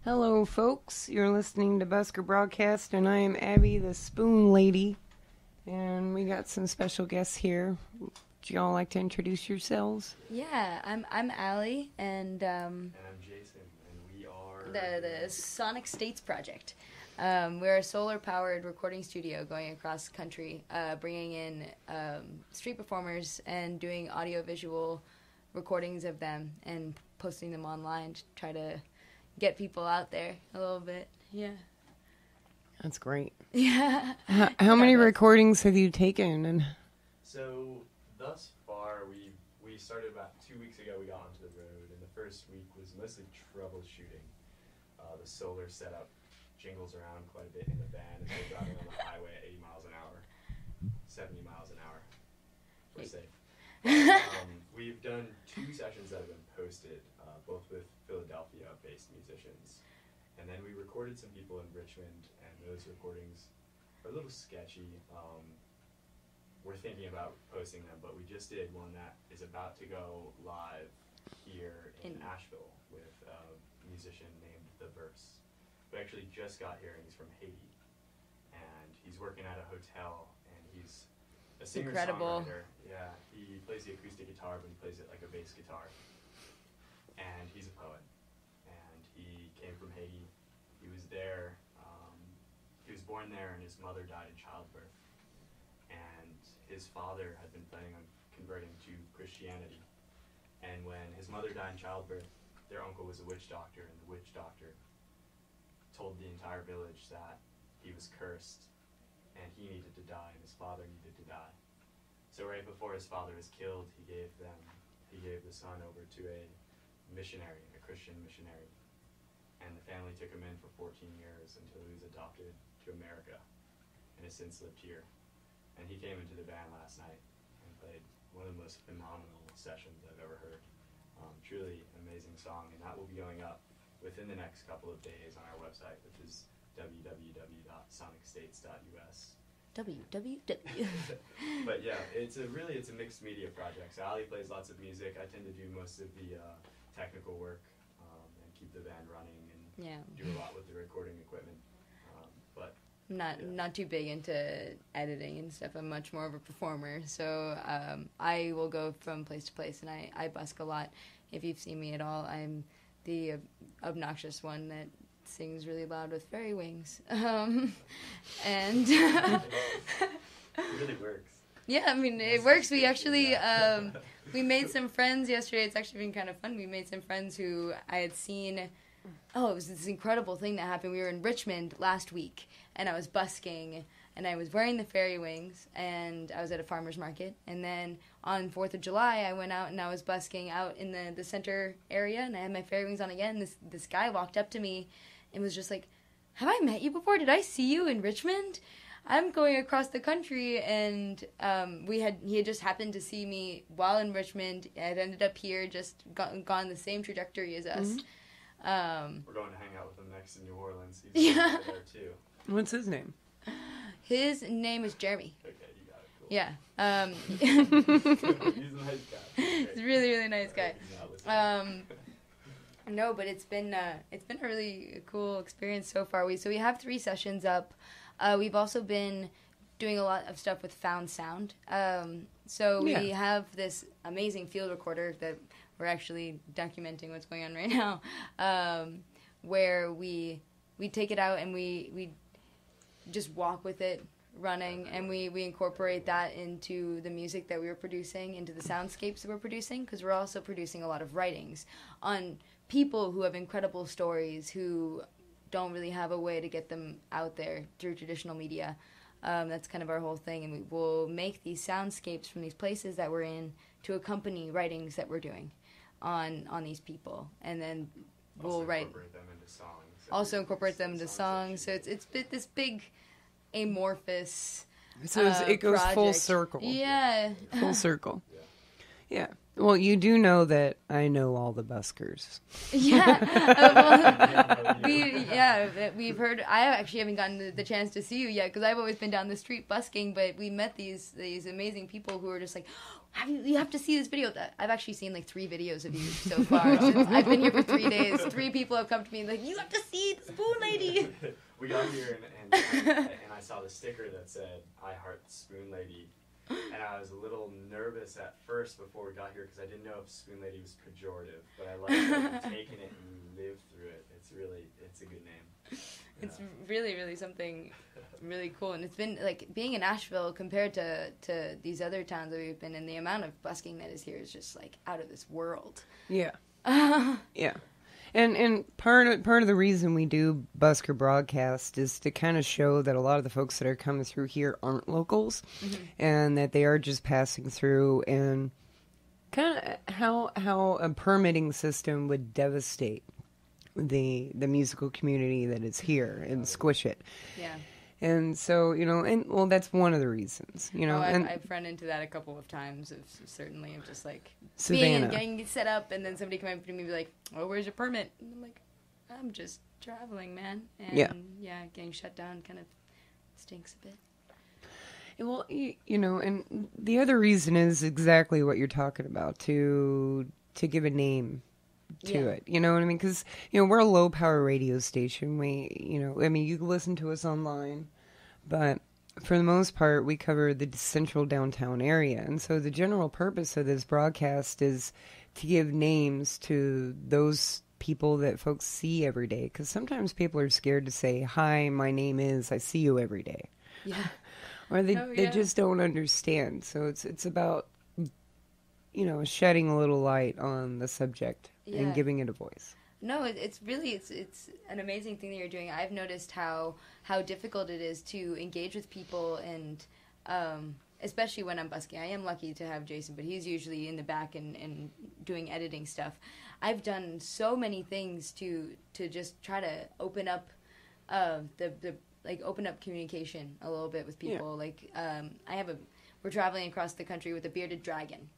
Hello, folks. You're listening to Busker Broadcast, and I am Abby, the Spoon Lady. And we got some special guests here. Would y'all like to introduce yourselves? Yeah, I'm Allie, and I'm Jason, and we are the Sonic States Project. We're a solar-powered recording studio going across the country, bringing in street performers and doing audio-visual recordings of them and posting them online to try to get people out there a little bit. Yeah. That's great. Yeah. How many recordings have you taken? And So thus far, we started about 2 weeks ago. We got onto the road, and the first week was mostly troubleshooting. The solar setup jingles around quite a bit in the van as we're driving on the highway at 80 miles an hour, 70 miles an hour. We're safe. We've done 2 sessions that have been posted, both with Philadelphia-based musicians. And then we recorded some people in Richmond, and those recordings are a little sketchy. We're thinking about posting them, but we just did one that is about to go live here in Asheville with a musician named The Verse, who actually just got here, and he's from Haiti. And he's working at a hotel, and he's a singer-songwriter. Yeah, he plays the acoustic guitar, but he plays it like a bass guitar. And he's a poet. And he came from Haiti. He was there. He was born there, and his mother died in childbirth. And his father had been planning on converting to Christianity. And when his mother died in childbirth, their uncle was a witch doctor, and the witch doctor told the entire village that he was cursed, and he needed to die, and his father needed to die. So right before his father was killed, he gave the son over to a missionary, a Christian missionary. And the family took him in for 14 years until he was adopted to America, and has since lived here. And he came into the band last night and played one of the most phenomenal sessions I've ever heard. Truly amazing song, and that will be going up within the next couple of days on our website, which is www.sonicstates.us. www. But yeah, it's a mixed media project. So Allie plays lots of music. I tend to do most of the technical work and keep the band running and do a lot with the recording equipment. But Not too big into editing and stuff. I'm much more of a performer, so I will go from place to place, and I busk a lot. If you've seen me at all, I'm the obnoxious one that sings really loud with fairy wings, and it really works. Yeah, I mean, it works. We actually, we made some friends yesterday. It's actually been kind of fun. We made some friends who I had seen. Oh, it was this incredible thing that happened. We were in Richmond last week, and I was busking, and I was wearing the fairy wings, and I was at a farmer's market. And then on 4th of July, I went out, and I was busking out in the center area, and I had my fairy wings on again. This guy walked up to me and was just like, "Have I met you before? Did I see you in Richmond? I'm going across the country," and he had just happened to see me while in Richmond. I had ended up here, just gone the same trajectory as us. Mm-hmm. We're going to hang out with him next in New Orleans. He's there too. what's his name? His name is Jeremy. Okay, you got it. Cool. Yeah. He's a nice guy. He's a really, really nice guy. No, but it's been a really cool experience so far. We have 3 sessions up. We've also been doing a lot of stuff with Found Sound. We have this amazing field recorder that we're actually documenting what's going on right now, where we take it out and we just walk with it running, and we incorporate that into the music that we were producing, into the soundscapes that we're producing, because we're also producing a lot of writings on people who have incredible stories who don't really have a way to get them out there through traditional media. That's kind of our whole thing, and we will make these soundscapes from these places that we're in to accompany writings that we're doing on these people, and then we'll write. Also incorporate them into songs. So it's this big amorphous. So it goes project. full circle. Yeah. Full circle. Yeah. Well, you do know that I know all the buskers. Yeah. We've heard. I actually haven't gotten the chance to see you yet because I've always been down the street busking. But we met these amazing people who are just like, you have to see this video. I've actually seen like 3 videos of you so far. Since I've been here for 3 days. 3 people have come to me and like, you have to see the Spoon Lady. We got here and I saw the sticker that said, I heart the Spoon Lady. And I was a little nervous at first before we got here because I didn't know if Spoon Lady was pejorative. But I like that you've taken it and lived through it. It's a good name. It's really, really something really cool. And it's been, like, being in Nashville compared to these other towns that we've been in, the amount of busking that is here is just, like, out of this world. Yeah. Yeah. And part of the reason we do Busker Broadcast is to kind of show that a lot of the folks that are coming through here aren't locals, and that they are just passing through, and kind of how a permitting system would devastate the musical community that is here and squish it. Yeah. And so, that's one of the and I've run into that a couple of times, certainly, of just, like, Savannah. getting set up, and then somebody come up to me and be like, oh, where's your permit? And I'm like, I'm just traveling, man. And, getting shut down kind of stinks a bit. Well, and the other reason is exactly what you're talking about, to give a name to it. You know what I mean? Because, we're a low-power radio station. You can listen to us online, but for the most part, we cover the central downtown area. And so the general purpose of this broadcast is to give names to those people that folks see every day. Because sometimes people are scared to say, hi, my name is, I see you every day. Yeah. Or they just don't understand. So it's about, shedding a little light on the subject and giving it a voice. No, it's really an amazing thing that you're doing. I've noticed how difficult it is to engage with people, and especially when I'm busking. I am lucky to have Jason, but he's usually in the back and doing editing stuff. I've done so many things to just try to open up open up communication a little bit with people. Yeah. We're traveling across the country with a bearded dragon.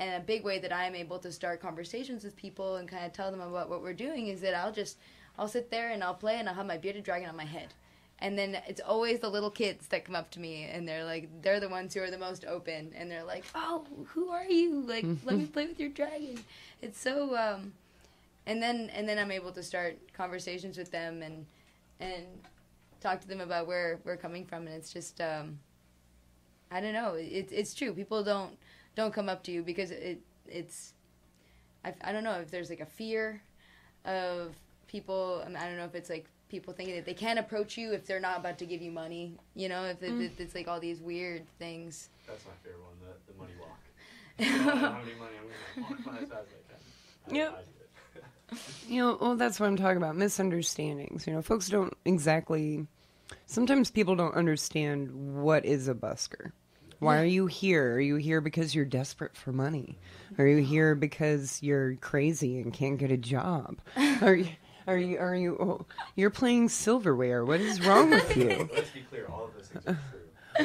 And a big way that I'm able to start conversations with people and kind of tell them about what we're doing is that I'll sit there and I'll play and I'll have my bearded dragon on my head. And then it's always the little kids that come up to me and they're the ones who are the most open. And they're like, oh, who are you? Like, let me play with your dragon. It's so, and then I'm able to start conversations with them and talk to them about where we're coming from. And it's just, I don't know. It's true. People don't come up to you because it's I don't know if there's like a fear of people. I don't know if it's like people thinking that they can't approach you if they're not about to give you money. If it's like all these weird things. That's my favorite one, the money walk. I don't have any money, I'm going to walk as fast as I can. Yeah. Well, that's what I'm talking about. Misunderstandings. Folks don't exactly. Sometimes people don't understand what is a busker. Why are you here? Are you here because you're desperate for money? Are you here because you're crazy and can't get a job? You're playing silverware. What is wrong with you? Let's be clear, all of those things are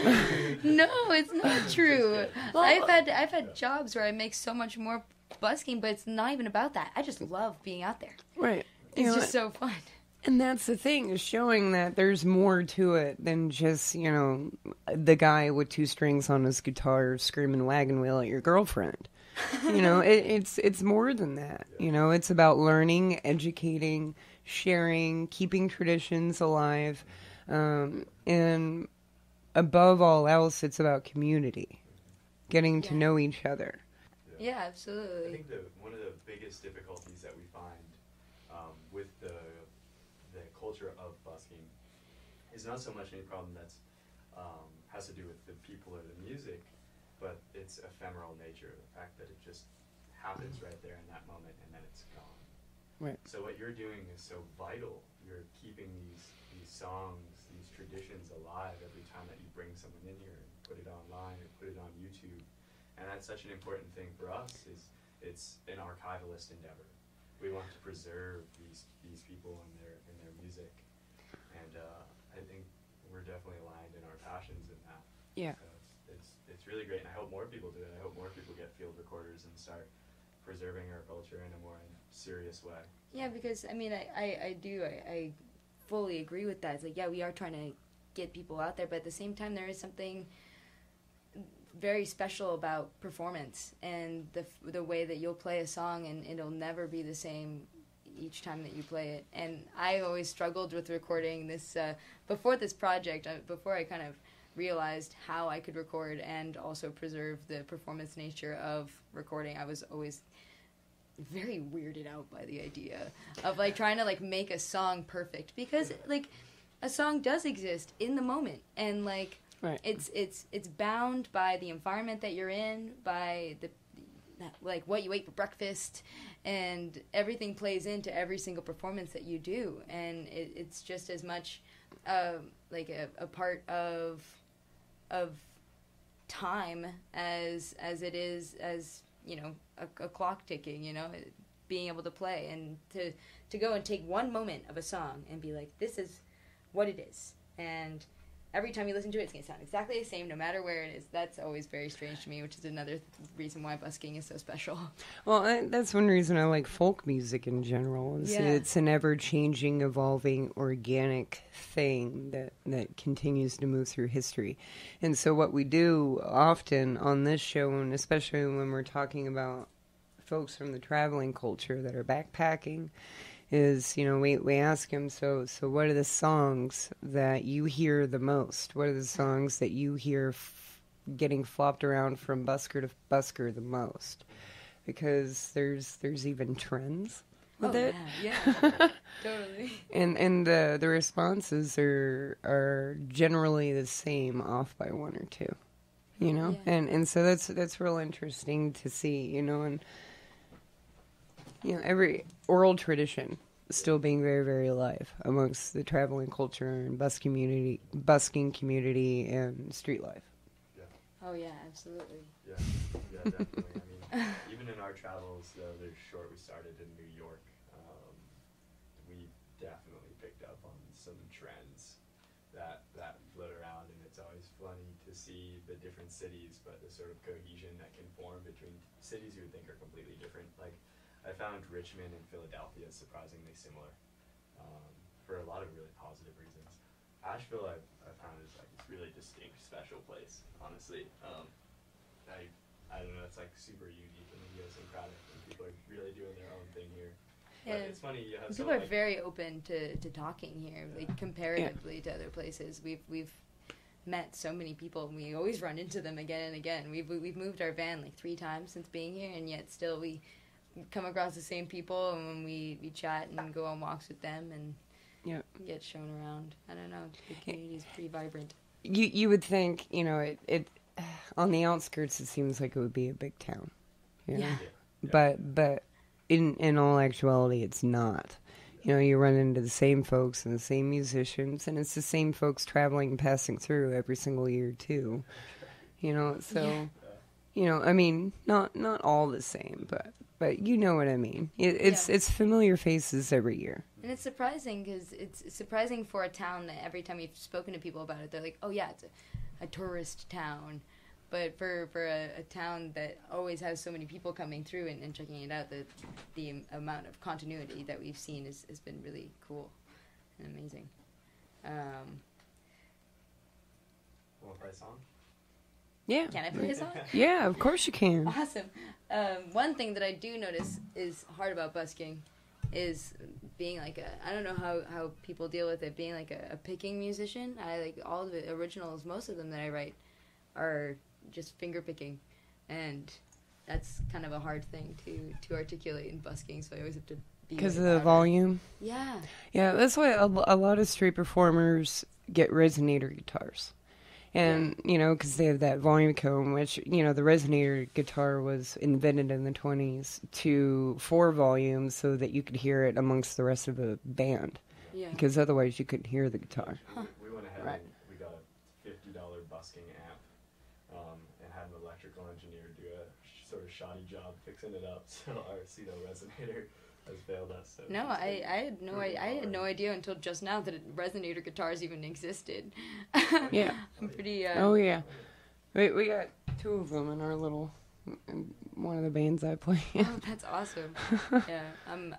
true. No, it's not true. Well, I've had jobs where I make so much more busking, but it's not even about that. I just love being out there. Right. It's just so fun. And that's the thing, is showing that there's more to it than just, the guy with 2 strings on his guitar screaming wagon wheel at your girlfriend. It's more than that. It's about learning, educating, sharing, keeping traditions alive. And above all else, it's about community, getting to know each other. Yeah, absolutely. I think one of the biggest difficulties that we find with the culture of busking is not so much any problem that's has to do with the people or the music, but its ephemeral nature, the fact that it just happens right there in that moment and then it's gone. Right. So what you're doing is so vital. You're keeping these songs, these traditions alive every time that you bring someone in here and put it online or put it on YouTube. And that's such an important thing for us. It's an archivalist endeavor. We want to preserve these people and their music, and I think we're definitely aligned in our passions in that. Yeah. So it's really great, and I hope more people do it. I hope more people get field recorders and start preserving our culture in a more serious way. Yeah, because I fully agree with that. It's like, yeah, we are trying to get people out there, but at the same time, there is something very special about performance and the way that you'll play a song and it'll never be the same each time that you play it. And I always struggled with recording this before this project, before I kind of realized how I could record and also preserve the performance nature of recording. I was always very weirded out by the idea of like trying to like make a song perfect, because like a song does exist in the moment, and like right. it's bound by the environment that you're in, by the like what you ate for breakfast, and everything plays into every single performance that you do, and it's just as much like a part of time as it is as, you know, a clock ticking, you know, being able to play and to go and take one moment of a song and be like, this is what it is, and every time you listen to it, it's going to sound exactly the same no matter where it is. That's always very strange to me, which is another reason why busking is so special. Well, that's one reason I like folk music in general. It's an ever-changing, evolving, organic thing that continues to move through history. And so what we do often on this show, and especially when we're talking about folks from the traveling culture that are backpacking, is, you know, we ask him, so what are the songs that you hear the most? What are the songs that you hear getting flopped around from busker to busker the most? Because there's even trends with it. Yeah, totally. And the responses are generally the same, off by one or two, you know? Yeah. And so that's real interesting to see, you know, and you know, every oral tradition still being very, very alive amongst the traveling culture and busking community and street life. Yeah. Oh yeah, absolutely. Yeah, definitely. I mean, even in our travels, though they're short, we started in New York. We definitely picked up on some trends that float around, and it's always funny to see the different cities, but the sort of cohesion that can form between cities you would think are completely different. Like, I found Richmond and Philadelphia surprisingly similar, for a lot of really positive reasons. Asheville, I found is like this really distinct, special place. Honestly, I don't know. It's like super unique and idiosyncratic, and people are really doing their own thing here. Yeah. But it's funny. You have People are very open to talking here, like comparatively to other places. We've met so many people, and we always run into them again and again. We've moved our van like 3 times since being here, and yet still we come across the same people, and when we chat and go on walks with them and get shown around. I don't know, the community is pretty vibrant. You would think, you know, it on the outskirts it seems like it would be a big town, you know? Yeah. But in all actuality it's not. You know, you run into the same folks and the same musicians, and it's the same folks traveling and passing through every single year too, you know, so you know, I mean, not all the same, but you know what I mean. It's familiar faces every year. And it's surprising, because it's surprising for a town that every time you've spoken to people about it, they're like, oh yeah, it's a tourist town. But for a town that always has so many people coming through and checking it out, the amount of continuity that we've seen has been really cool and amazing. Want to play a song? Yeah. Can I play a song? Yeah, of course you can. Awesome. One thing that I do notice is hard about busking is being like I don't know how people deal with it, being like a picking musician. I like all the originals, most of them that I write are just finger picking, and that's kind of a hard thing to articulate in busking, so I always have to be because of the volume. Yeah, that's why a lot of street performers get resonator guitars. And, you know, because they have that volume cone, which, you know, the resonator guitar was invented in the 1920s to 4 volumes so that you could hear it amongst the rest of the band. Yeah. Because otherwise you couldn't hear the guitar. We went ahead and we got a $50 busking amp, and had an electrical engineer do a sort of shoddy job fixing it up, so our pseudo resonator has failed us. So no, I had no idea until just now that resonator guitars even existed. Yeah. I'm pretty. Oh yeah, we got 2 of them in our little one of the bands I play in. Oh, that's awesome. Yeah, I'm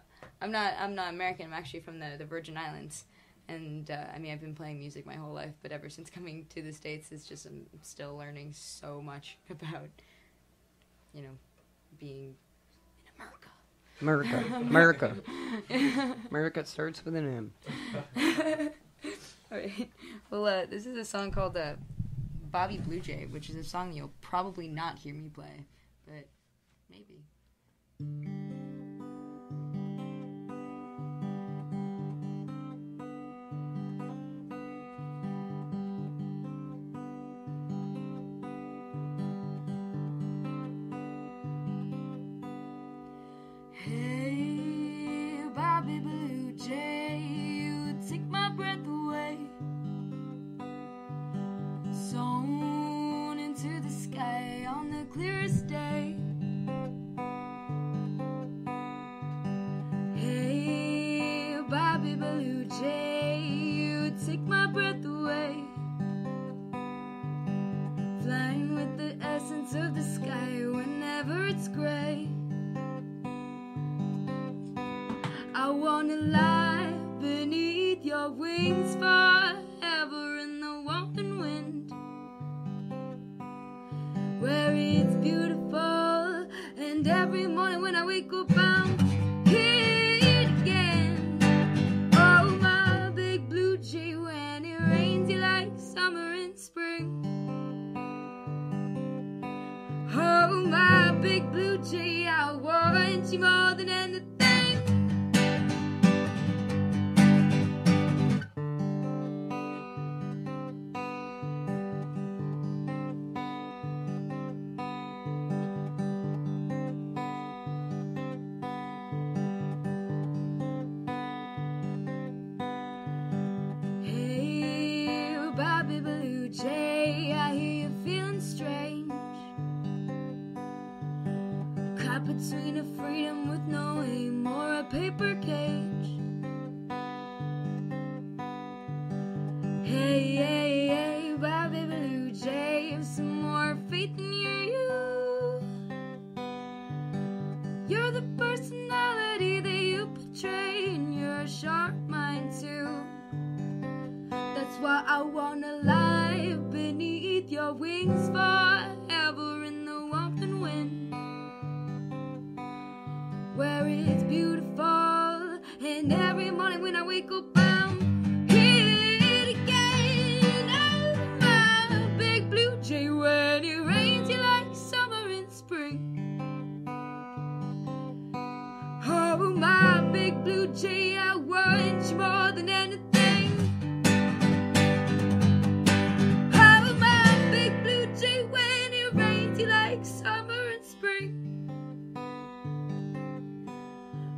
not American. I'm actually from the Virgin Islands, And, I mean, I've been playing music my whole life, but ever since coming to the States, it's just I'm still learning so much about, you know, being in America. America. America starts with an M. All right. Well, this is a song called Bobby Blue Jay, which is a song you'll probably not hear me play, but maybe. Hey, Bobby Blue Jay, you take my breath away. Sown into the sky on the clearest day. Hey, Bobby Blue Jay, you take my breath away. Flying with the essence of the sky whenever it's gray. I wanna lie beneath your wings forever in the warmth and wind, where it's beautiful, and every morning when I wake up I'm here again. Oh, my big blue jay, when it rains you like summer and spring. Oh, my big blue jay, I want you more than anything. Bobby Blue Jay, I hear you feeling strange, caught between a freedom with no aim or a paper cage. Hey, hey, hey, Bobby Blue Jay, have some more faith in you. You're the personality that you portray, and you're a sharp mind too. That's why I wanna lie beneath your wings forever in the warmth and wind, where it's beautiful, and every morning when I wake up I'm here again. Oh, my big blue jay, when it rains you like summer and spring. Oh, my big blue jay, I want you more than anything. Summer and spring.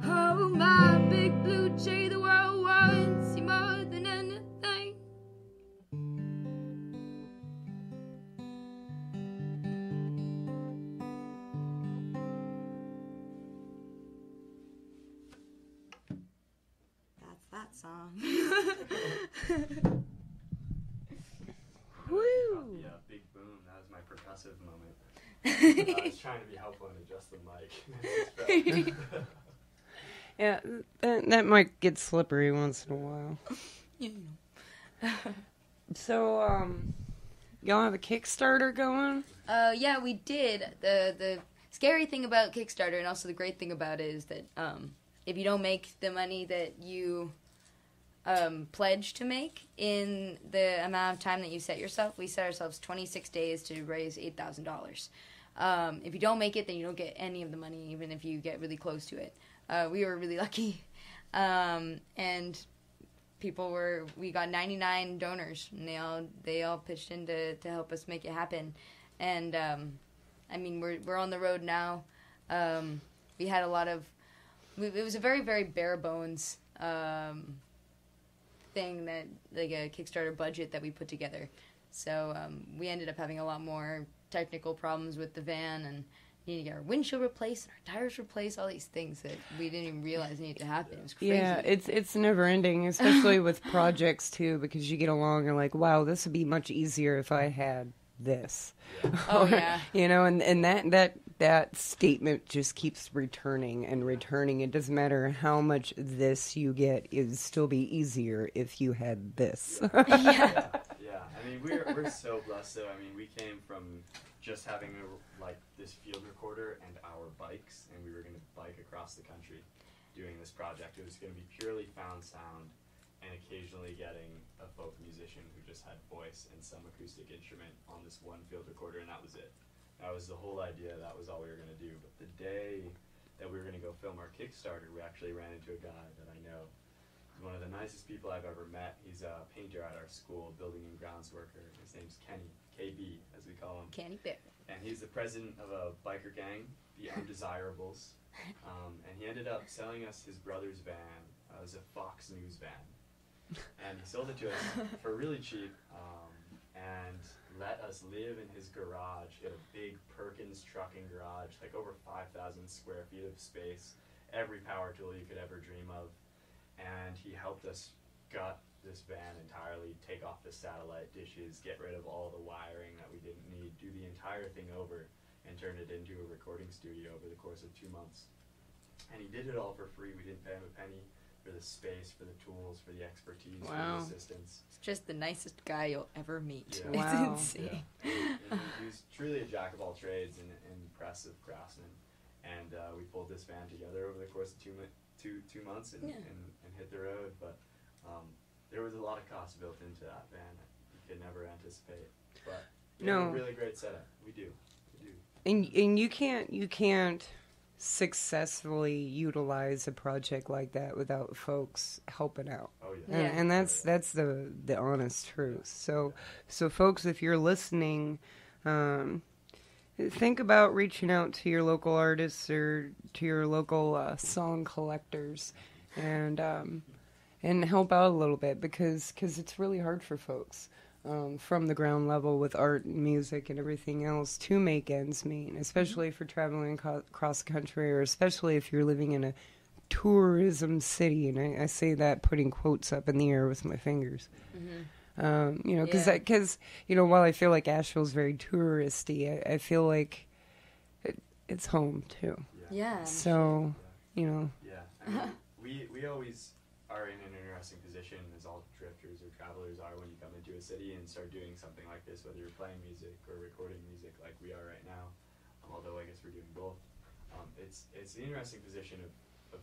Oh, my big blue jay, the world wants you more than anything. That's that song. Woo! Yeah, big boom. That was my percussive moment. I was trying to be helpful and adjust the mic. Yeah, that might get slippery once in a while. Yeah. So, y'all have a Kickstarter going? Yeah, we did. The scary thing about Kickstarter, and also the great thing about it, is that if you don't make the money that you pledge to make in the amount of time that you set yourself, we set ourselves 26 days to raise $8,000. If you don't make it, then you don't get any of the money, even if you get really close to it. We were really lucky. And we got 99 donors, and they all pitched in to help us make it happen. And, I mean, we're on the road now. We had it was a very, very bare bones, thing that, like a Kickstarter budget that we put together. So, we ended up having a lot more technical problems with the van, and need to get our windshield replaced and our tires replaced, all these things that we didn't even realize needed to happen. It was crazy. Yeah, it's never ending, especially with projects too, because you get along and like, wow, this would be much easier if I had this. Oh, yeah. You know, and that that statement just keeps returning and returning. It doesn't matter how much this you get, it'd still be easier if you had this. Yeah. I mean, we're so blessed. So I mean, we came from just having this field recorder and our bikes, and we were going to bike across the country doing this project. It was going to be purely found sound, and occasionally getting a folk musician who just had voice and some acoustic instrument on this one field recorder, and that was it. That was the whole idea. That was all we were going to do. But the day that we were going to go film our Kickstarter, we actually ran into a guy that I know. He's one of the nicest people I've ever met. He's a painter at our school, building and grounds worker. His name's Kenny, KB, as we call him. Kenny Bear. And he's the president of a biker gang, the Undesirables. And he ended up selling us his brother's van. It was a Fox News van. And he sold it to us for really cheap. And let us live in his garage. He had a big Perkins trucking garage, like over 5,000 square feet of space, every power tool you could ever dream of. And he helped us gut this van entirely, take off the satellite dishes, get rid of all the wiring that we didn't need, do the entire thing over, and turn it into a recording studio over the course of 2 months. And he did it all for free. We didn't pay him a penny for the space, for the tools, for the expertise, for the assistance. He's just the nicest guy you'll ever meet. Yeah. Wow. It's insane. Yeah. And he was truly a jack of all trades and an impressive craftsman. And we pulled this van together over the course of 2 months and hit the road. But there was a lot of cost built into that van that you could never anticipate. But we have a really great setup. We do. And you can't successfully utilize a project like that without folks helping out. Oh yeah. And that's the honest truth. So folks, if you're listening, think about reaching out to your local artists or to your local song collectors and help out a little bit because it's really hard for folks. From the ground level with art and music and everything else to make ends meet, especially if you're traveling across the country or especially if you're living in a tourism city. And I say that putting quotes up in the air with my fingers. Because while I feel like Asheville's very touristy, I feel like it's home too. Yeah. So, Yeah. I mean, we always are in an interesting position, as all drifters or travelers are, when you come into a city and start doing something like this, whether you're playing music or recording music like we are right now, although I guess we're doing both. It's an interesting position of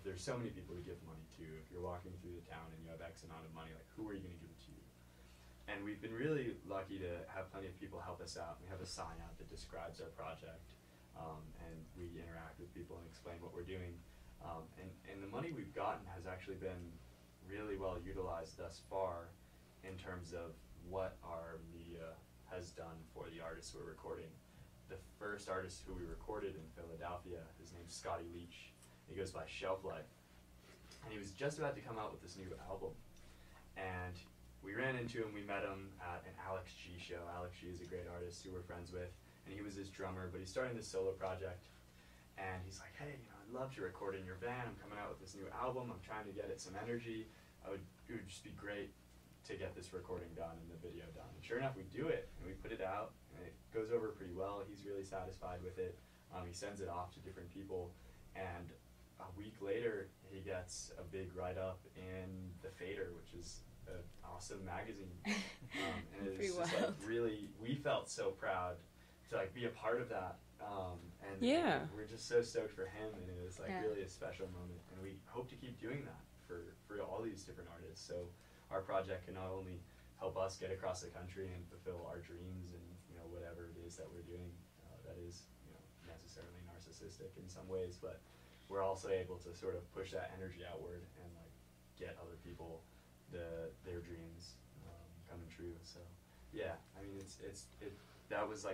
there's so many people to give money to. If you're walking through the town and you have X amount of money, like who are you going to give it to? And we've been really lucky to have plenty of people help us out. We have a sign out that describes our project, and we interact with people and explain what we're doing. And the money we've gotten has actually been really well utilized thus far in terms of what our media has done for the artists we're recording. The first artist who we recorded in Philadelphia, his name's Scotty Leach. He goes by Shelf Life. And he was just about to come out with this new album. And we ran into him, we met him at an Alex G show. Alex G is a great artist who we're friends with. And he was his drummer, but he's starting this solo project. And he's like, hey, I'd love to record in your van. I'm coming out with this new album. I'm trying to get it some energy. It would just be great to get this recording done and the video done. And sure enough, we do it, and we put it out, and it goes over pretty well. He's really satisfied with it. He sends it off to different people, and a week later, he gets a big write-up in The Fader, which is an awesome magazine. And it's just like really, we felt so proud to be a part of that. And we're just so stoked for him, and it was really a special moment. And we hope to keep doing that for all these different artists. So our project can not only help us get across the country and fulfill our dreams and whatever it is that we're doing that is necessarily narcissistic in some ways, but we're also able to sort of push that energy outward and get other people their dreams coming true. So yeah, I mean that was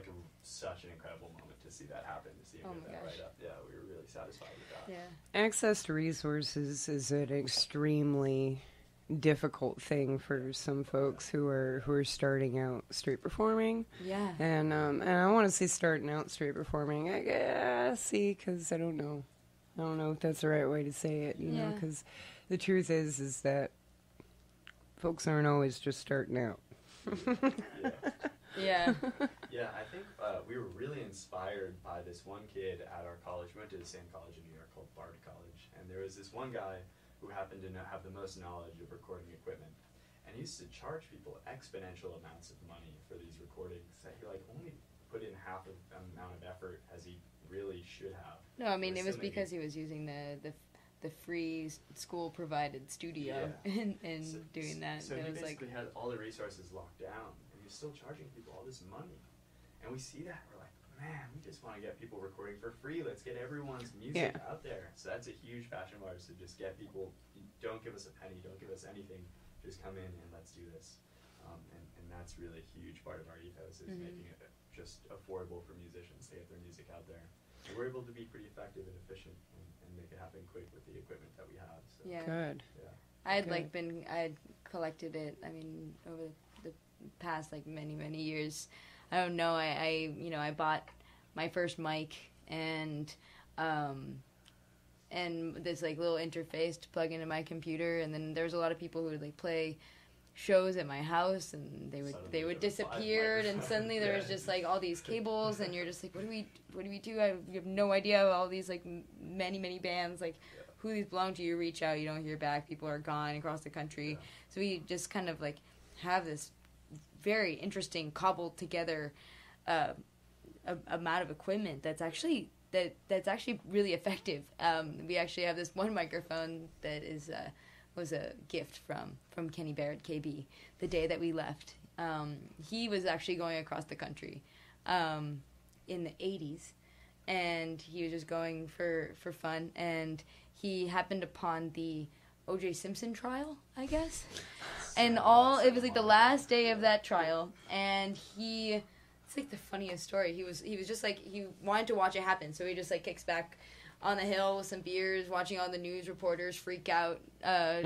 such an incredible moment to see that happen, to see him get that right up. Yeah, we were really satisfied with that. Yeah. Access to resources is an extremely difficult thing for some folks who are starting out street performing. Yeah. And I want to say starting out street performing. I guess, because I don't know if that's the right way to say it. You know, because the truth is that folks aren't always just starting out. Yeah. Yeah, I think we were really inspired by this one kid at our college. We went to the same college in New York called Bard College, and there was this one guy who happened to have the most knowledge of recording equipment, and he used to charge people exponential amounts of money for these recordings that he only put in half of the amount of effort as he really should have. No, I mean it was because he was using the free school provided studio and doing that. So it he was basically had all the resources locked down, and he was still charging people all this money. And we see that, we're like, man, we just want to get people recording for free. Let's get everyone's music out there. So that's a huge passion of ours, to just get people, don't give us a penny, don't give us anything, just come in and let's do this. And that's really a huge part of our ethos, is making it just affordable for musicians to get their music out there. And we're able to be pretty effective and efficient and make it happen quick with the equipment that we have. So. Yeah. Good. Yeah. I had collected it, I mean, over the past many years. I don't know, I bought my first mic and this little interface to plug into my computer, and then there was a lot of people who would play shows at my house, and they would disappear, and suddenly there was just all these cables, and you're just what do we do? I have no idea. All these many bands, who these belong to. You reach out, you don't hear back. People are gone across the country. Yeah. So we just kind of have this very interesting cobbled together amount of equipment that's actually really effective. We actually have this one microphone that was a gift from Kenny Barrett, KB, the day that we left. He was actually going across the country in the 80s, and he was just going for fun, and he happened upon the O.J. Simpson trial, I guess. And it was the last day of that trial, and it's the funniest story. He was just he wanted to watch it happen, so he just kicks back on the hill with some beers, watching all the news reporters freak out,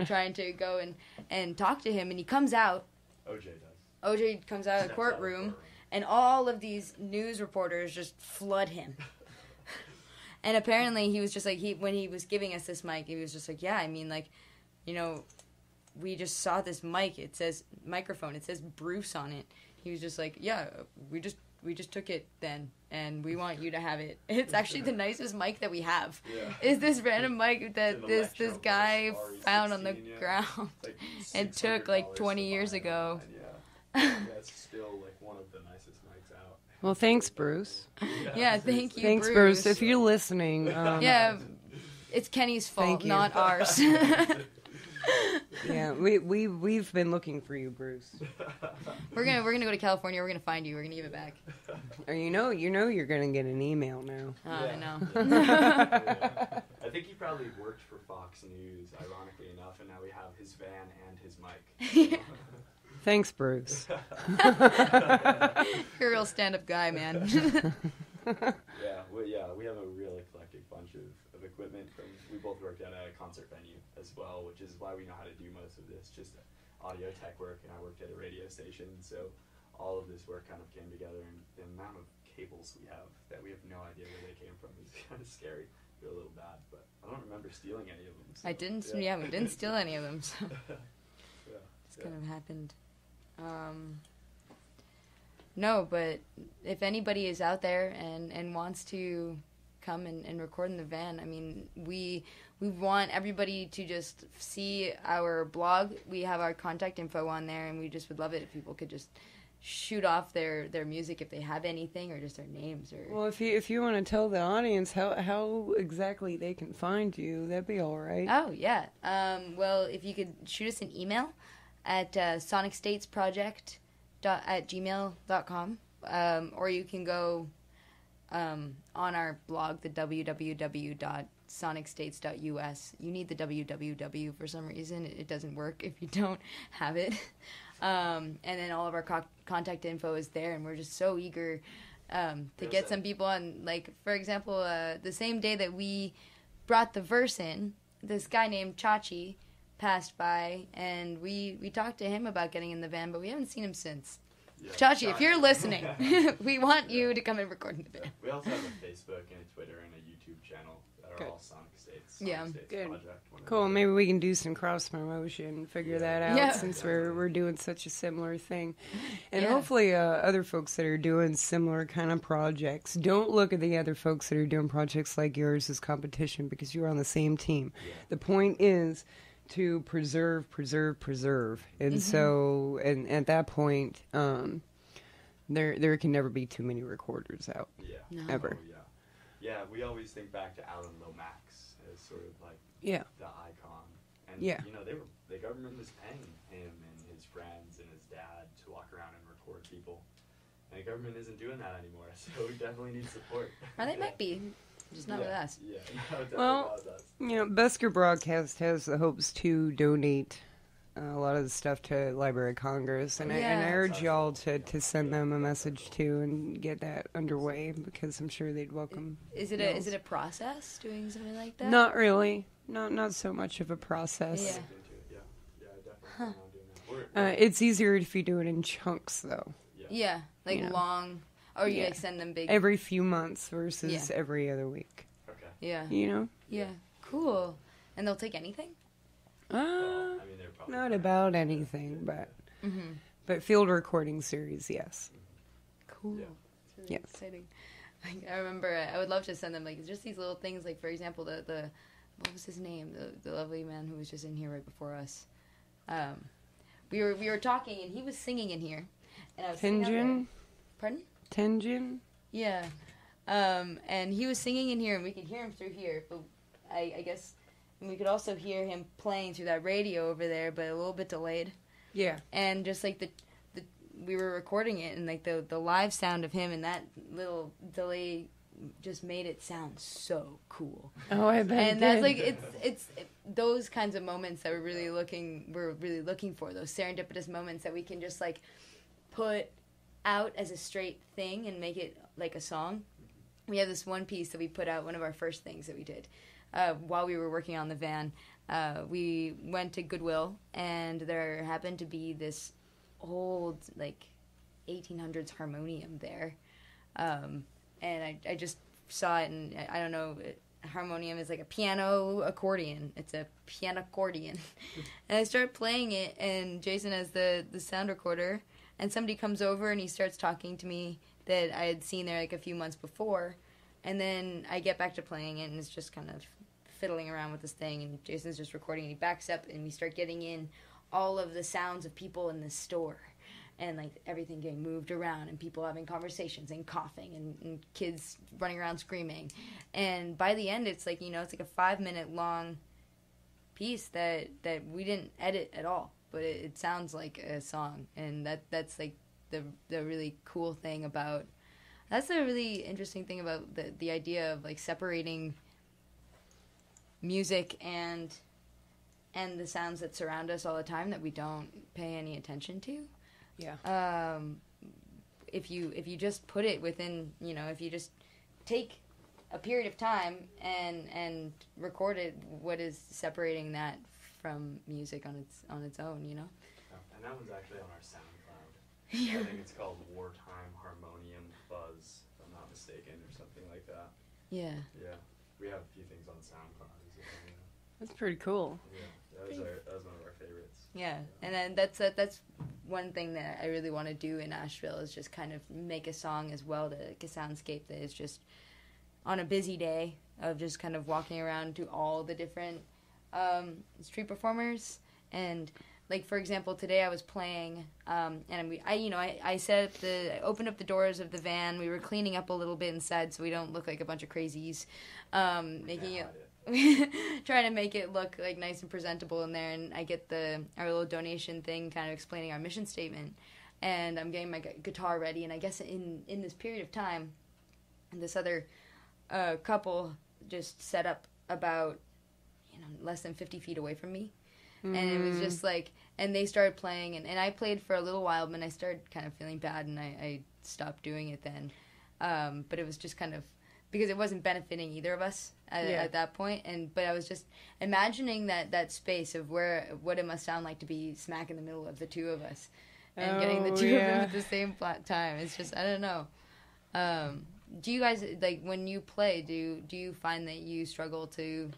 trying to go and talk to him, and he comes out. OJ comes out of the courtroom, and all of these news reporters just flood him. And apparently he was just when he was giving us this mic, he was just yeah, I mean, we just saw this mic. It says microphone. It says Bruce on it. He was just yeah, we just took it then, and we want you to have it. It's actually the nicest mic that we have. Yeah. Is this random mic that this guy found on the ground and took 20 years ago. Yeah, it's still one of the nicest mics out. Well, thanks, Bruce. Yeah, thank you, Thanks, Bruce. If you're listening, yeah, it's Kenny's fault, not ours. Yeah, we've been looking for you, Bruce. We're gonna go to California. We're gonna find you. We're gonna give it back. Or you know you're gonna get an email now. I know. Yeah. I think he probably worked for Fox News, ironically enough, and now we have his van and his mic. Thanks, Bruce. You're a real stand-up guy, man. Yeah, we have a real eclectic bunch of equipment. We both worked at a concert venue as well, which is why we know how to do most of this, just audio tech work, and I worked at a radio station, so all of this work kind of came together, and the amount of cables we have that we have no idea where they came from is kind of scary. I feel a little bad, but I don't remember stealing any of them. So, we didn't steal any of them, so it's kind of happened. No, but if anybody is out there and wants to come and record in the van, I mean, we want everybody to just see our blog. We have our contact info on there, and we just would love it if people could just shoot off their music if they have anything, or just their names. Or well, if you want to tell the audience how exactly they can find you, that'd be all right. Oh yeah. Well, if you could shoot us an email at sonicstatesproject@gmail.com, or you can go on our blog, the www.sonicstates.us. You need the www for some reason. It doesn't work if you don't have it. And then all of our contact info is there, and we're just so eager to get some people on. For example, the same day that we brought the verse in, this guy named Chachi passed by, and we talked to him about getting in the van, but we haven't seen him since. Yeah, Chachi, if you're listening, we want you to come and record in the van. We also have a Facebook and a Twitter and a YouTube channel that are Good. all Sonic States. Yeah. Sonic States Good. project. Cool. Maybe we can do some cross promotion, figure that out, Yeah. since we're doing such a similar thing, and Yeah. hopefully other folks that are doing similar kind of projects. Don't look at the other folks that are doing projects like yours as competition, because you're on the same team. Yeah. The point is to preserve, and so and at that point, there can never be too many recorders out. Yeah. No. Ever. Oh, yeah. Yeah, we always think back to Alan Lomax as sort of like Yeah. the icon. And, Yeah. you know, the government was paying him and his friends and his dad to walk around and record people. And the government isn't doing that anymore, so we definitely need support. Or they might be, just not with us. Yeah, no, definitely Well, not with us. You know, Busker Broadcast has the hopes to donate a lot of the stuff to Library of Congress, and I Yeah. urge y'all to send them a message too and get that underway, because I'm sure they'd welcome. Is it a process doing something like that? Not really, not so much of a process. Yeah. Looked into it, yeah, I definitely plan on doing that. It's easier if you do it in chunks, though. Yeah, like You know. long, or you Yeah. like send them big. Every few months versus Yeah. every other week. Okay. Yeah, You know, yeah, cool. And they'll take anything. uh, Well, I mean, they're probably not about anything, but field recording series, yes. Cool. Yeah. It's really Yes. exciting. Like, I remember I would love to send them like just these little things. Like for example, the what was his name? The lovely man who was just in here right before us. We were talking and he was singing in here, and I was sitting out there. Tenjin, Pardon? Tenjin. Yeah. And he was singing in here, and we could hear him through here. But I guess we could also hear him playing through that radio over there, but a little bit delayed. Yeah. And just like the we were recording it, and like the live sound of him and that little delay just made it sound so cool. Oh, I bet. And that's like it's those kinds of moments that we're really looking for, those serendipitous moments that we can just like put out as a straight thing and make it like a song. We have this one piece that we put out, one of our first things that we did while we were working on the van. We went to Goodwill, and there happened to be this old like 1800s harmonium there, and I just saw it, and I don't know, harmonium is like a piano accordion. It's a piano accordion. And I started playing it, and Jason has the sound recorder, and somebody comes over and he starts talking to me that I had seen there like a few months before, and then I get back to playing it, and it's just kind of fiddling around with this thing, and Jason's just recording, and he backs up, and we start getting in all of the sounds of people in the store, and like everything getting moved around, and people having conversations and coughing, and kids running around screaming. And by the end, it's like, you know, it's like a 5-minute long piece that we didn't edit at all, but it sounds like a song. And that's like the really cool thing about, that's a really interesting thing about the idea of like separating music and the sounds that surround us all the time that we don't pay any attention to. Yeah. If you just put it within, you know, if you just take a period of time and record it, what is separating that from music on its own, you know? And that one's actually on our SoundCloud. I think it's called Wartime Harmonium Fuzz, if I'm not mistaken, or something like that. Yeah. Yeah. We have a few things on SoundCloud as well. That's pretty cool. Yeah. That was one of our favorites. Yeah, and then that's one thing that I really want to do in Asheville, is just kind of make a song as well, to like a soundscape that is just on a busy day of just kind of walking around to all the different street performers. And like, for example, today I was playing, and I opened up the doors of the van. We were cleaning up a little bit inside so we don't look like a bunch of crazies, making it. Trying to make it look like nice and presentable in there, and I get our little donation thing kind of explaining our mission statement, and I'm getting my guitar ready, and I guess in this period of time, this other couple just set up about, you know, less than 50 feet away from me, and it was just like, and they started playing, and I played for a little while, but I started kind of feeling bad, and I stopped doing it then, but it was just kind of, because it wasn't benefiting either of us at that point. But I was just imagining that space of what it must sound like to be smack in the middle of the two of us, and getting the two of them at the same time. It's just, I don't know. do you guys, like, when you play, do you find that you struggle to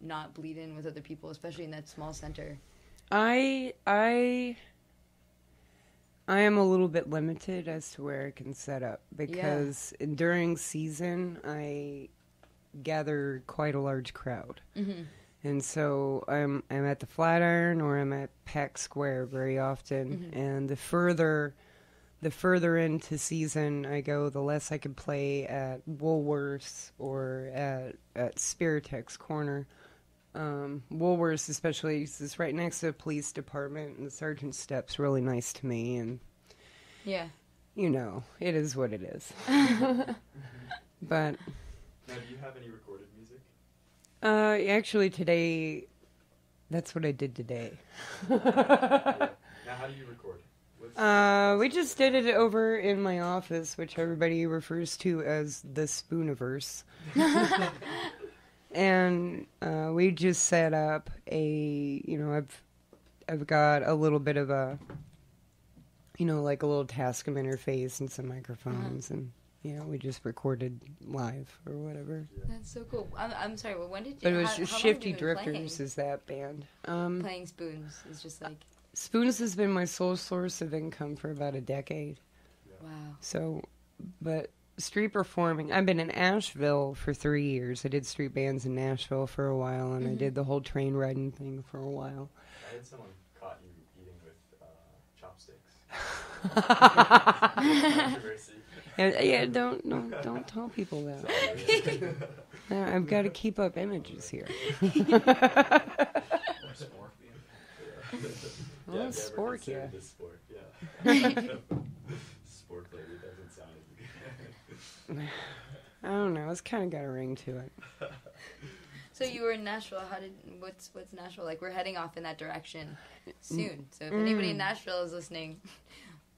not bleed in with other people, especially in that small center? I am a little bit limited as to where I can set up because during season I gather quite a large crowd. Mm-hmm. And so I'm at the Flatiron or I'm at Pack Square very often. Mm-hmm. And the further into season I go, the less I can play at Woolworths or at Spiritex Corner. Woolworths especially is right next to the police department, and the sergeant's step's really nice to me, and you know, it is what it is. But now, do you have any recorded music? Actually today, that's what I did today. Yeah. Now, how do you record? We just did it over in my office, which everybody refers to as the Spooniverse. And we just set up I've got a little bit of a, like a little Tascam interface and some microphones, and we just recorded live or whatever. Yeah. That's so cool. I'm sorry, when did you? But it was just Shifty Drifters is that band. Playing Spoons is just like. Spoons has been my sole source of income for about a decade. Wow. So, but street performing, I've been in Asheville for 3 years. I did street bands in Nashville for a while, and I did the whole train riding thing for a while. I had someone caught you eating with chopsticks. Controversy. And, don't tell people that. I've got to keep up images here. Well, spork, yeah. Sport, yeah. Sport lady doesn't sound as good. I don't know. It's kind of got a ring to it. So you were in Nashville. What's Nashville like? We're heading off in that direction soon. So if anybody in Nashville is listening,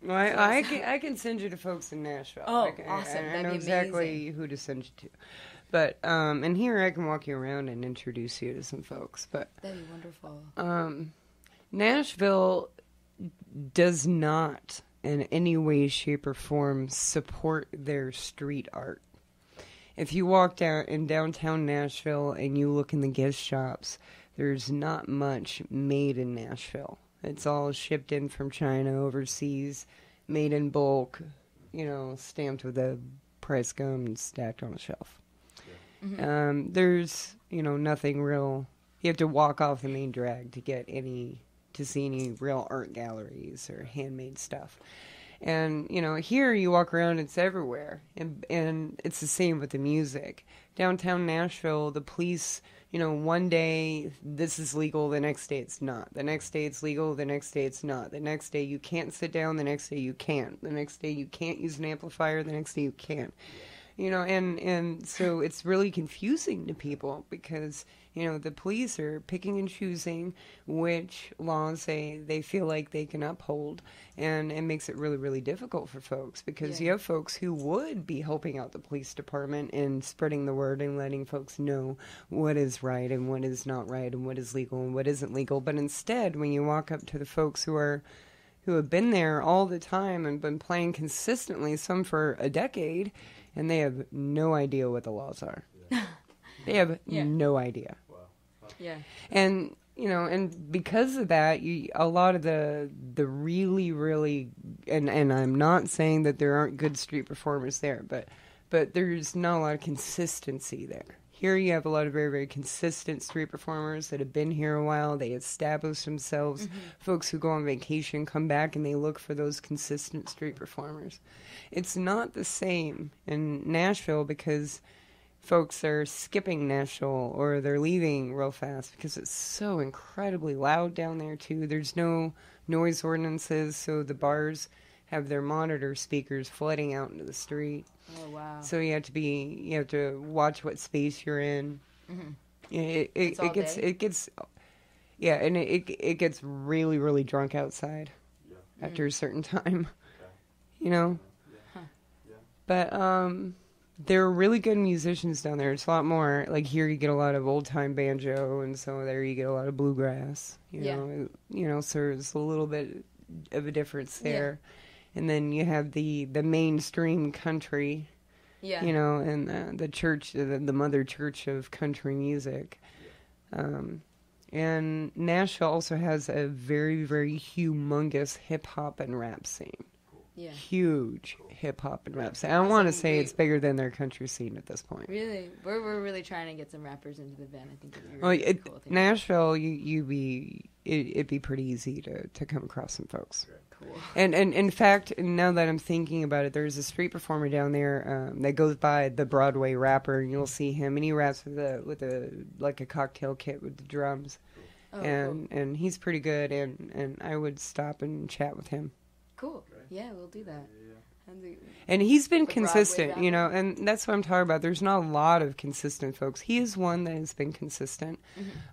well, I can send you to folks in Nashville. Oh, awesome! I know exactly who to send you to. But and here I can walk you around and introduce you to some folks. But that'd be wonderful. Nashville does not in any way, shape, or form support their street art. If you walk down in downtown Nashville and you look in the gift shops, there's not much made in Nashville. It's all shipped in from China, overseas, made in bulk, stamped with a price gum and stacked on a shelf. Yeah. Mm-hmm. There's, nothing real. You have to walk off the main drag to see any real art galleries or handmade stuff. And, here you walk around, it's everywhere. And it's the same with the music. Downtown Nashville, the police, one day this is legal, the next day it's not. The next day it's legal, the next day it's not. The next day you can't sit down, the next day you can. The next day you can't use an amplifier, the next day you can. And so it's really confusing to people because, the police are picking and choosing which laws they feel like they can uphold, and it makes it really, really difficult for folks because you have folks who would be helping out the police department and spreading the word and letting folks know what is right and what is not right and what is legal and what isn't legal. But instead, when you walk up to the folks who have been there all the time and been playing consistently, some for a decade, and they have no idea what the laws are. Yeah. They have no idea. Wow. Yeah. And, and because of that, a lot of the really, really, and I'm not saying that there aren't good street performers there, but there's not a lot of consistency there. Here you have a lot of very, very consistent street performers that have been here a while. They establish themselves. Mm-hmm. Folks who go on vacation come back and they look for those consistent street performers. It's not the same in Nashville because folks are skipping Nashville or they're leaving real fast because it's so incredibly loud down there too. There's no noise ordinances, so the bars have their monitor speakers flooding out into the street. Oh wow! So you have to watch what space you're in. Mm-hmm. It gets really, really drunk outside after a certain time. Yeah. Huh. Yeah. But there are really good musicians down there. It's a lot more like here you get a lot of old time banjo, and so there you get a lot of bluegrass. So there's a little bit of a difference there. and then you have the mainstream country, Yeah. you know, and the church, the mother church of country music. And Nashville also has a very, very humongous hip hop and rap scene. Yeah. Huge hip hop and rap scene. I want to say it's bigger than their country scene at this point. Really, we're really trying to get some rappers into the band. I think it'd be really cool. Nashville, it'd be pretty easy to come across some folks. Cool. And in fact, now that I'm thinking about it, there's a street performer down there that goes by the Broadway rapper, and you'll see him, and he raps with a cocktail kit with the drums, Oh, and he's pretty good, and I would stop and chat with him. Cool. Yeah, we'll do that. And he's been The consistent, Broadway you know, and that's what I'm talking about. There's not a lot of consistent folks. He is one that has been consistent.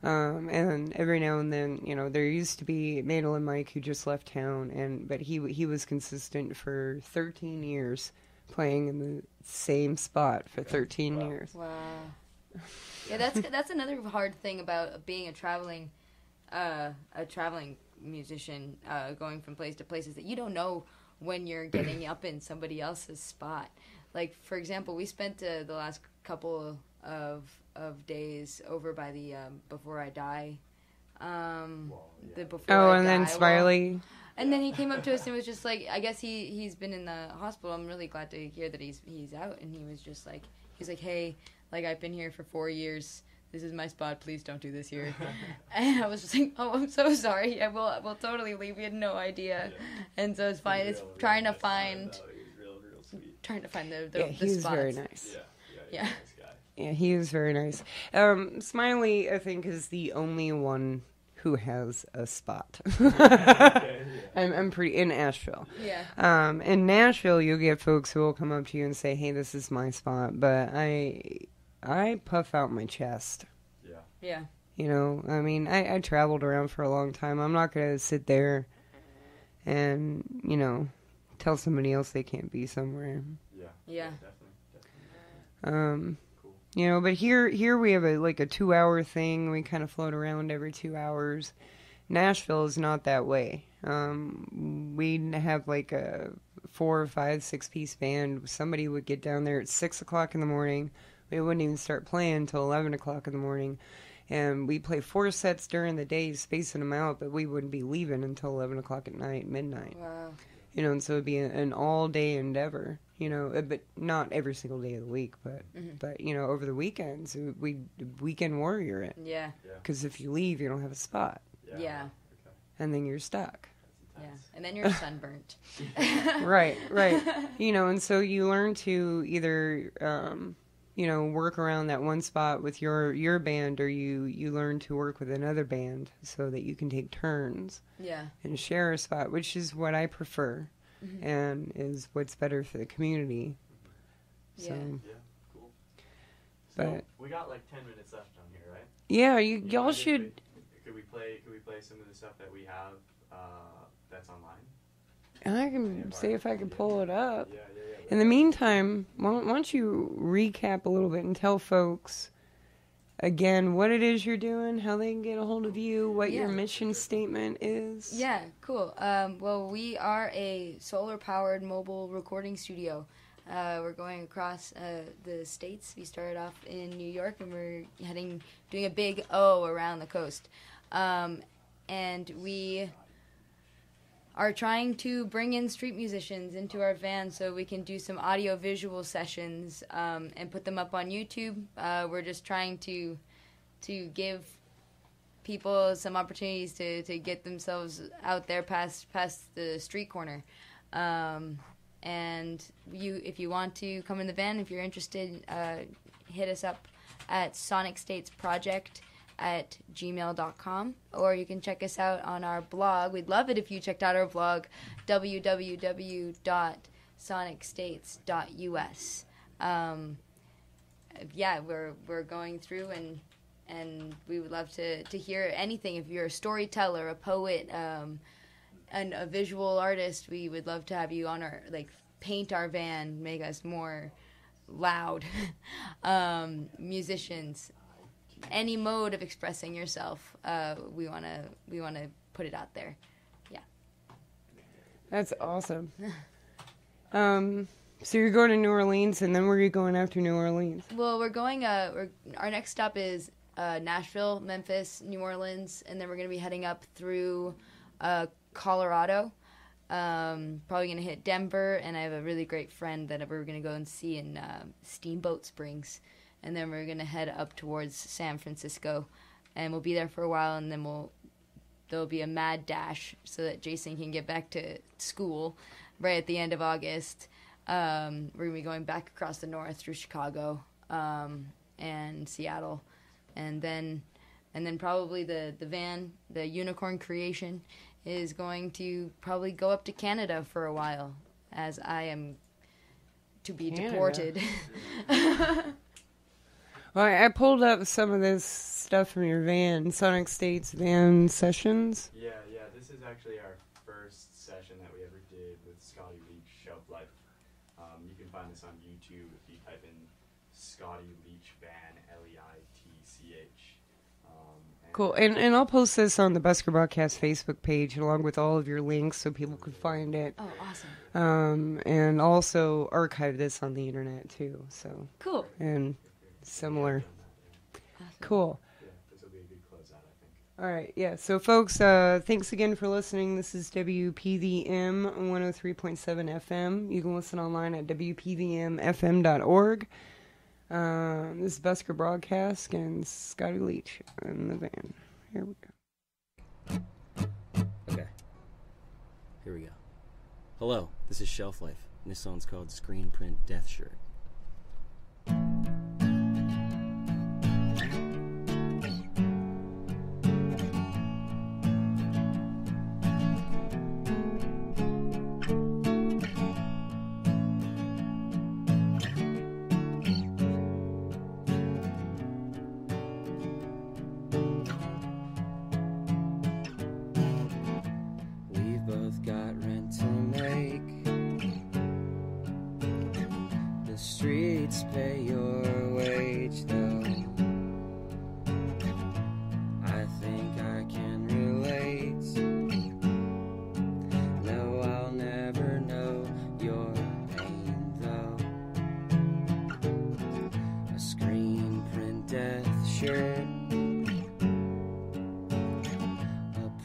Mm-hmm. And every now and then, you know, there used to be Madel and Mike who just left town, but he was consistent for 13 years, playing in the same spot for 13 years. Wow. Yeah, that's another hard thing about being a traveling musician, going from place to place, is that you don't know when you're getting up in somebody else's spot. Like, for example, we spent the last couple of days over by the Before I Die. The Before I and Die then Smiley. wall. And then he came up to us and was just like, I guess he's been in the hospital. I'm really glad to hear that he's out. And he was just like, hey, like, I've been here for 4 years. This is my spot. Please don't do this here. And I was just like, oh, I'm so sorry. Yeah, we'll totally leave. We had no idea. Yeah. And so it's fine. It's trying to find the Yeah, he was spots. very nice. Yeah. Yeah, he was very nice. Smiley, I think, is the only one who has a spot. I'm pretty in Asheville. Yeah. In Nashville, you'll get folks who will come up to you and say, "Hey, this is my spot," but I puff out my chest. Yeah. You know, I mean, I traveled around for a long time. I'm not going to sit there and, you know, tell somebody else they can't be somewhere. Yeah. Definitely. Cool. You know, but here we have a 2-hour thing. We kind of float around every 2 hours. Nashville is not that way. We have like a 4, 5, 6-piece band. Somebody would get down there at 6 o'clock in the morning. We wouldn't even start playing until 11 o'clock in the morning. And we play 4 sets during the day, spacing them out, but we wouldn't be leaving until 11 o'clock at night, midnight. Wow. You know, and so it'd be an all-day endeavor, you know, but not every single day of the week, but you know, over the weekends, we weekend warrior it. Yeah. Because if you leave, you don't have a spot. Yeah. Okay. And then you're stuck. Yeah. And then you're sunburnt. Right. You know, and so you learn to either, you know, work around that one spot with your band, or you learn to work with another band so that you can take turns. Yeah. And share a spot, which is what I prefer, and is what's better for the community. So, Yeah. Cool. So but we got like 10 minutes left on here, right? yeah, y'all should. Could we play some of the stuff that we have that's online? I can see if I can pull it up. Yeah. In the meantime, why don't you recap a little bit and tell folks again what it is you're doing, how they can get a hold of you, what your mission statement is. Yeah, cool. Well, we are a solar-powered mobile recording studio. We're going across the states. We started off in New York, and we're doing a big O around the coast. And we are trying to bring in street musicians into our van so we can do some audio-visual sessions and put them up on YouTube. We're just trying to give people some opportunities to get themselves out there past the street corner. And if you want to come in the van, if you're interested, hit us up at sonicstatesproject@gmail.com, or you can check us out on our blog. We'd love it if you checked out our blog, www.sonicstates.us. Yeah, we're going through, and we would love to hear anything. If you're a storyteller, a poet, and a visual artist, we would love to have you on our, paint our van, make us more loud. Musicians, any mode of expressing yourself, we wanna put it out there. Yeah. That's awesome. So you're going to New Orleans, and then where are you going after New Orleans? Well, we're going. Our next stop is Nashville, Memphis, New Orleans, and then we're going to be heading up through Colorado. Probably going to hit Denver, and I have a really great friend that we're going to go and see in Steamboat Springs, and then we're going to head up towards San Francisco, and we'll be there for a while, and then there'll be a mad dash so that Jason can get back to school right at the end of August. We're going to be going back across the north through Chicago and Seattle. And then probably the van, the Unicorn Creation, is going to probably go up to Canada for a while, as I am to be deported. Well, I pulled up some of this stuff from your van, Sonic State's van sessions. Yeah. This is actually our first session that we ever did with Scotty Leach, Shelf Life. You can find this on YouTube if you type in Scotty Leach Van, Leitch. Cool. And I'll post this on the Busker Broadcast Facebook page along with all of your links so people can find it. Oh, awesome. And also archive this on the internet too. So Cool. And similar. Awesome. Cool. Yeah, this will be a good closeout, I think. All right, yeah. So, folks, thanks again for listening. This is WPVM 103.7 FM. You can listen online at WPVMFM.org. This is Busker Broadcast and Scotty Leach in the van. Here we go. Okay. Here we go. Hello, this is Shelf Life, and this song's called Screen Print Death Shirt.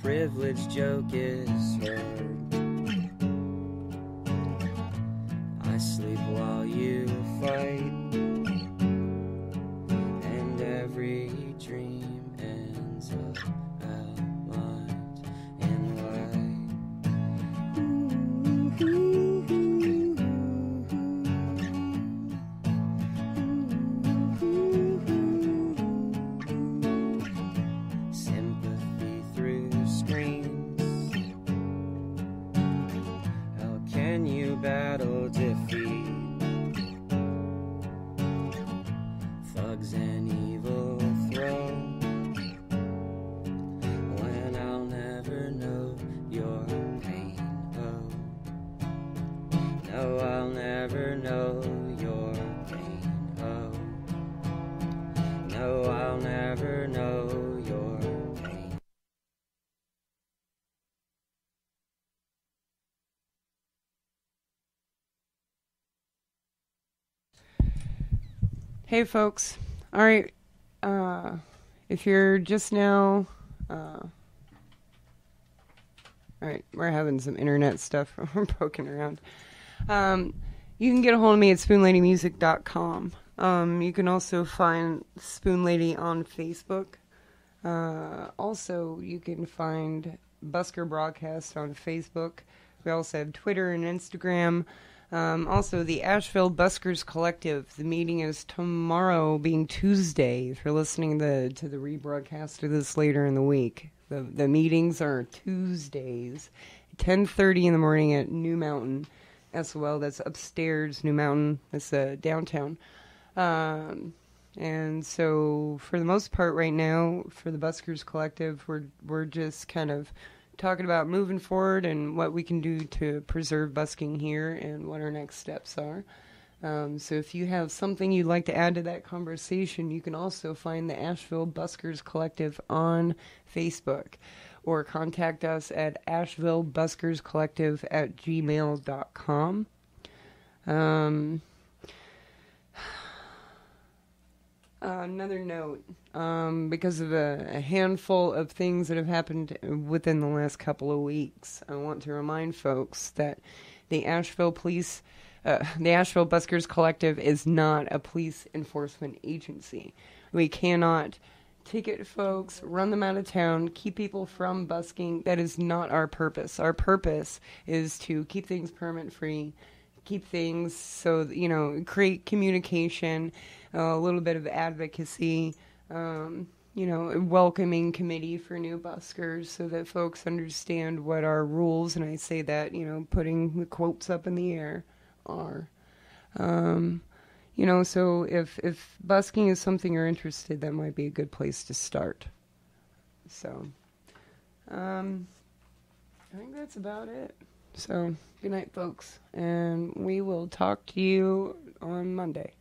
Privileged joke is heard. I sleep while you fight, and every dream ends up outlined in sympathy through screens. How can you battle defeat? Thugs and evil throw when I'll never know your pain. Oh, no, I'll never know your pain. Oh, no, I'll never know your pain. Hey, folks. All right. If you're just now... all right, we're having some internet stuff. We're poking around. You can get a hold of me at spoonladymusic.com. You can also find Spoon Lady on Facebook. Also, you can find Busker Broadcast on Facebook. We also have Twitter and Instagram. Also, the Asheville Buskers Collective. The meeting is tomorrow, being Tuesday. If you're listening to the rebroadcast of this later in the week, the meetings are Tuesdays, 10:30 in the morning at New Mountain, SOL. That's upstairs, New Mountain. That's downtown. And so, for the most part, right now, for the Buskers Collective, we're just kind of talking about moving forward and what we can do to preserve busking here and what our next steps are. So if you have something you'd like to add to that conversation, you can also find the Asheville Buskers Collective on Facebook. or contact us at ashevillebuskerscollective@gmail.com. Another note, because of a handful of things that have happened within the last couple of weeks, I want to remind folks that the Asheville Buskers Collective is not a police enforcement agency. We cannot ticket folks, run them out of town, keep people from busking. That is not our purpose. Our purpose is to keep things permit free, keep things so, create communication, a little bit of advocacy, welcoming committee for new buskers so that folks understand what our rules, and I say that, putting the quotes up in the air, are. So if busking is something you're interested, that might be a good place to start. So, I think that's about it. So, good night, folks, and we will talk to you on Monday.